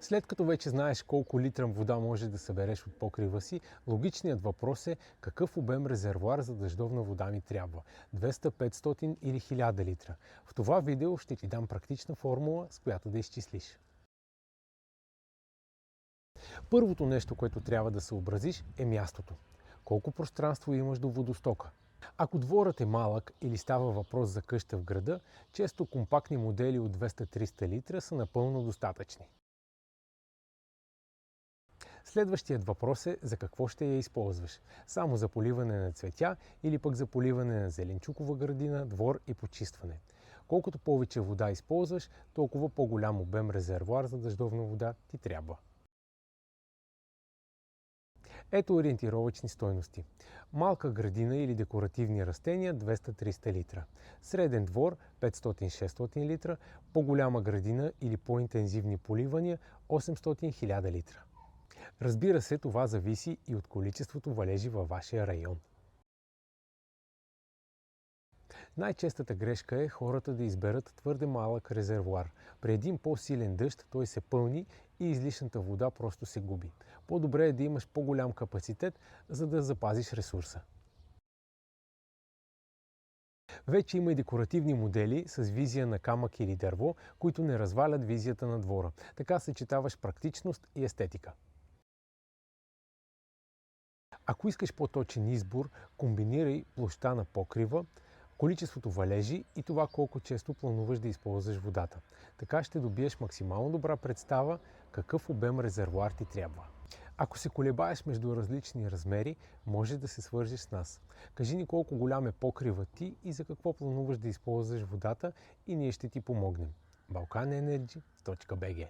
След като вече знаеш колко литра вода можеш да събереш от покрива си, логичният въпрос е какъв обем резервоар за дъждовна вода ми трябва – 200, 500 или 1000 литра. В това видео ще ти дам практична формула, с която да изчислиш. Първото нещо, което трябва да съобразиш, е мястото. Колко пространство имаш до водостока? Ако дворът е малък или става въпрос за къща в града, често компактни модели от 200-300 литра са напълно достатъчни. Следващият въпрос е за какво ще я използваш. Само за поливане на цветя или пък за поливане на зеленчукова градина, двор и почистване. Колкото повече вода използваш, толкова по-голям обем резервоар за дъждовна вода ти трябва. Ето ориентировъчни стойности. Малка градина или декоративни растения 200-300 литра. Среден двор 500-600 литра. По-голяма градина или по-интензивни поливания 800-1000 литра. Разбира се, това зависи и от количеството валежи във вашия район. Най-честата грешка е хората да изберат твърде малък резервоар. При един по-силен дъжд той се пълни и излишната вода просто се губи. По-добре е да имаш по-голям капацитет, за да запазиш ресурса. Вече има и декоративни модели с визия на камък или дърво, които не развалят визията на двора. Така съчетаваш практичност и естетика. Ако искаш по-точен избор, комбинирай площта на покрива, количеството валежи и това колко често плануваш да използваш водата. Така ще добиеш максимално добра представа какъв обем резервоар ти трябва. Ако се колебаеш между различни размери, може да се свържеш с нас. Кажи ни колко голям е покрива ти и за какво плануваш да използваш водата и ние ще ти помогнем. balkanenergy.bg